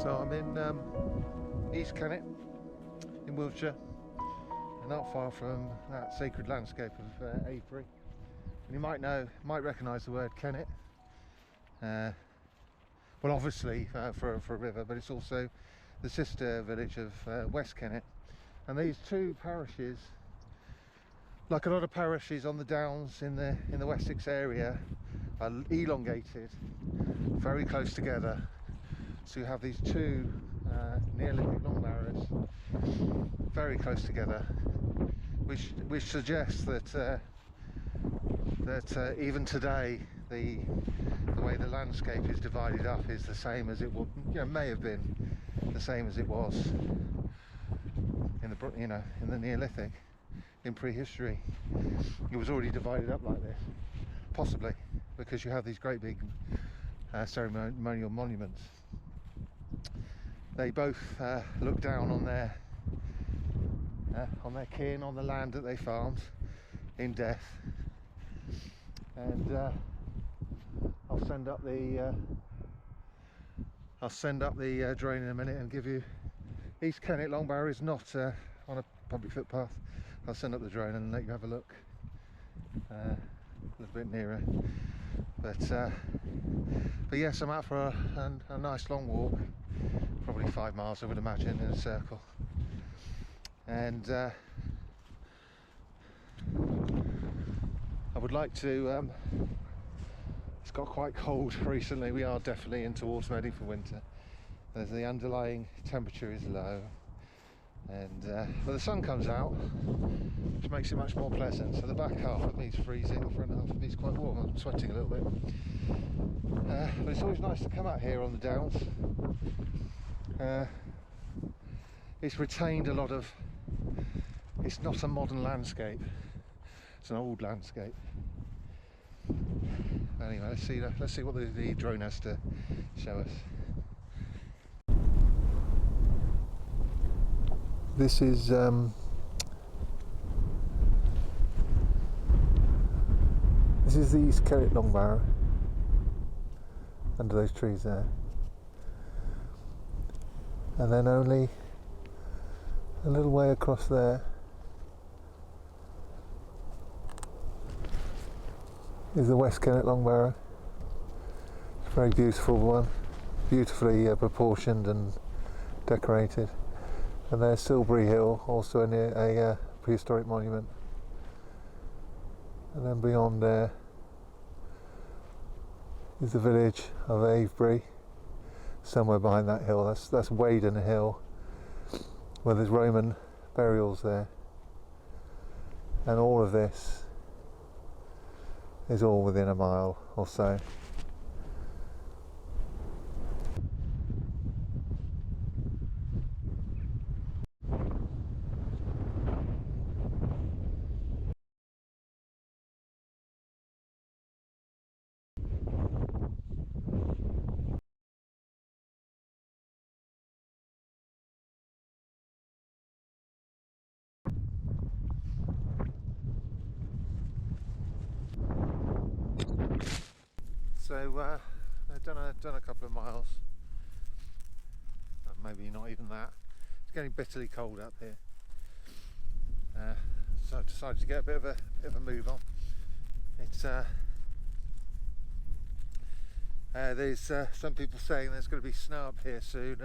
So I'm in East Kennet in Wiltshire, and not far from that sacred landscape of Avebury. And you might recognise the word Kennet. Well, obviously for a river, but it's also the sister village of West Kennet. And these two parishes, like a lot of parishes on the downs in the Wessex area, are elongated, very close together. So you have these two Neolithic long barrows very close together, which suggests that even today the way the landscape is divided up is the same as it would, may have been the same as it was in the Neolithic, in prehistory. It was already divided up like this, possibly because you have these great big ceremonial monuments. They both look down on their kin, on the land that they farmed in death. And I'll send up the drone in a minute and give you. East Kennet Long Barrow is not on a public footpath. I'll send up the drone and let you have a look a little bit nearer. But yes, I'm out for a nice long walk, probably 5 miles I would imagine, in a circle. And I would like to, it's got quite cold recently. We are definitely into autumn, heading for winter. As the underlying temperature is low, and but the sun comes out, which makes it much more pleasant. So the back half of me is freezing, the front half of me is quite warm. I'm sweating a little bit, but it's always nice to come out here on the downs. It's retained a lot of. It's not a modern landscape; it's an old landscape. Anyway, let's see what the drone has to show us. This is the East Kennet Long Barrow, under those trees there, and then only a little way across there is the West Kennet Long Barrow. It's a very beautiful one, beautifully proportioned and decorated. And there's Silbury Hill, also a prehistoric monument. And then beyond there is the village of Avebury, somewhere behind that hill. That's Waden Hill, where there's Roman burials there. And all of this is all within a mile or so. So I've done a couple of miles, maybe not even that. It's getting bitterly cold up here, so I've decided to get a bit of a move on. It's there's some people saying there's going to be snow up here soon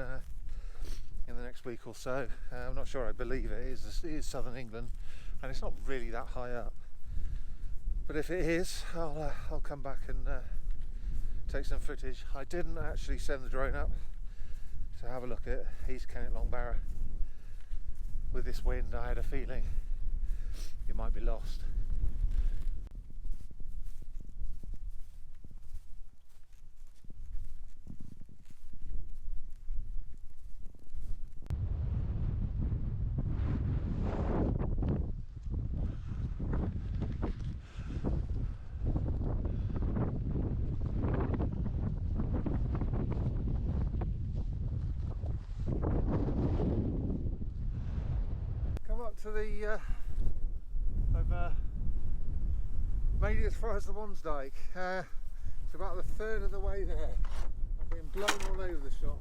in the next week or so. I'm not sure I believe it. It is southern England, and it's not really that high up. But if it is, I'll come back and take some footage. I didn't actually send the drone up to have a look at East Kennet Long Barrow. With this wind, I had a feeling it might be lost. To the I've made it as far as the Wansdyke. It's about a third of the way there. I've been blown all over the shop.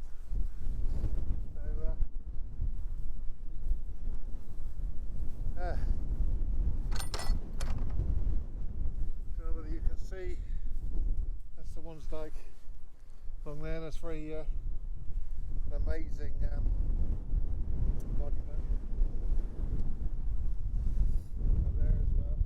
Wansdyke along there. That's very amazing monument up there as well.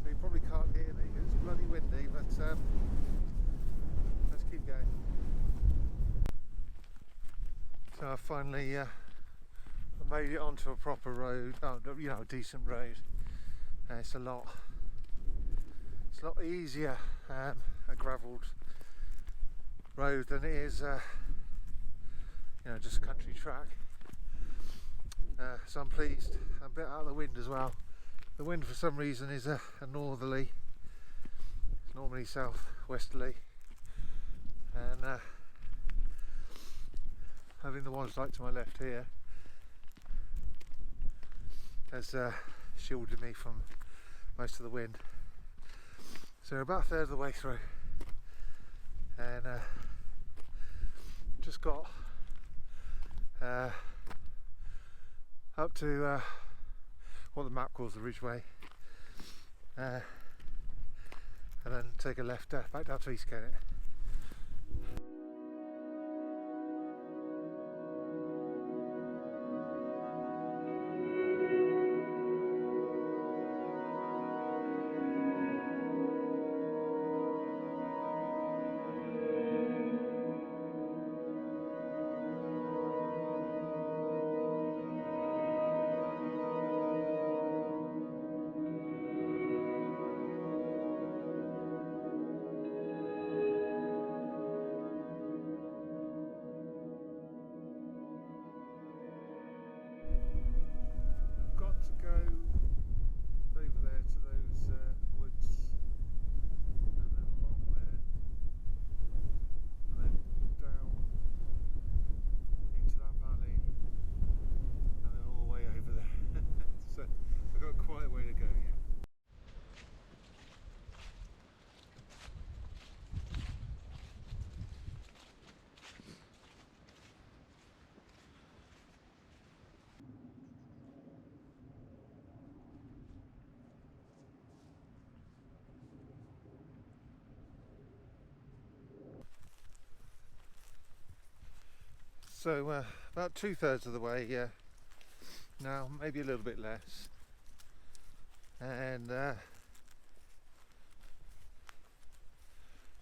So you probably can't hear me, it's bloody windy, but let's keep going. So I finally made it onto a proper road, you know, a decent road. It's a lot easier a gravelled road than it is you know, just a country track. So I'm pleased. I'm a bit out of the wind as well. The wind for some reason is a northerly. It's normally south-westerly, and having the Wansdyke to my left here has shielded me from most of the wind. So we're about a third of the way through, and just got up to what the map calls the Ridgeway, and then take a left back down to East Kennet. So about 2/3 of the way now, maybe a little bit less, and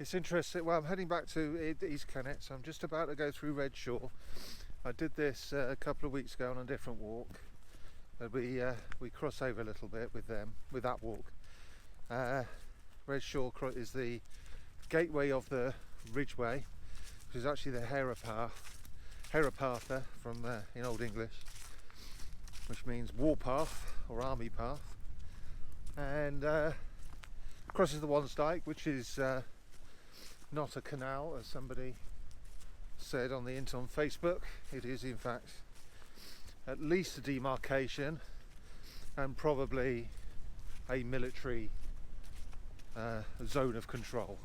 it's interesting. Well, I'm heading back to East Kennet, so I'm just about to go through Redshaw. I did this a couple of weeks ago on a different walk, but we cross over a little bit with that walk. Redshaw is the gateway of the Ridgeway, which is actually the Herapatha from in Old English, which means warpath or army path, and crosses the Wansdyke, which is not a canal, as somebody said on the internet on Facebook. It is in fact at least a demarcation and probably a military zone of control,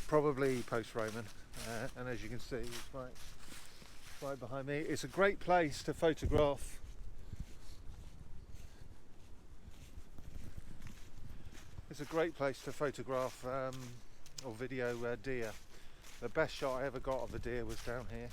probably post-Roman. And as you can see, it's right behind me. It's a great place to photograph or video deer. The best shot I ever got of a deer was down here.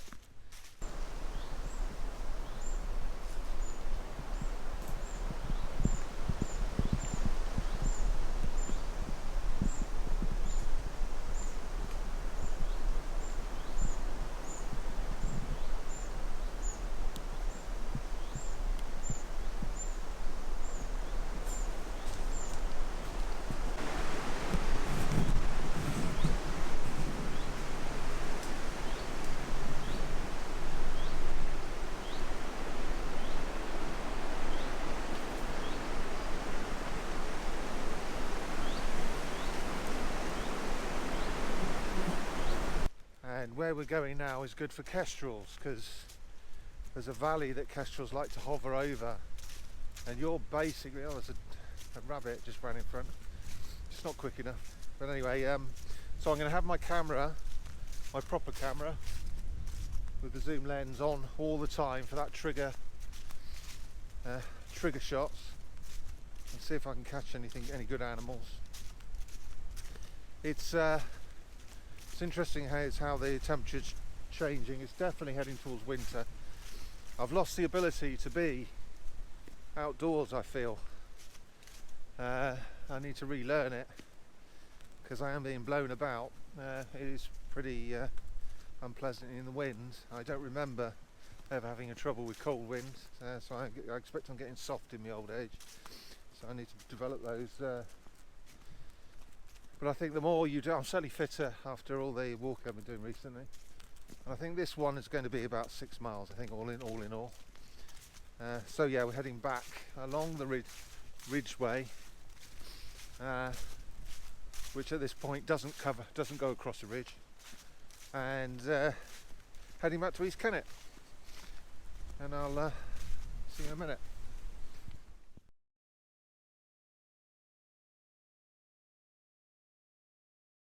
And where we're going now is good for kestrels, because there's a valley that kestrels like to hover over, and you're basically, oh, there's a rabbit just ran in front. It's not quick enough, but anyway, so I'm going to have my camera, my proper camera with the zoom lens on all the time for that trigger trigger shots and see if I can catch any good animals. It's interesting how the temperature's changing. It's definitely heading towards winter. I've lost the ability to be outdoors, I feel. I need to relearn it because I am being blown about. It is pretty unpleasant in the wind. I don't remember ever having a trouble with cold winds, so I expect I'm getting soft in my old age, so I need to develop those. But I think the more you do, I'm certainly fitter after all the walk I've been doing recently, and I think this one is going to be about 6 miles, I think, all in all. So yeah, we're heading back along the ridgeway, which at this point doesn't go across the ridge, and heading back to East Kennet, and I'll see you in a minute.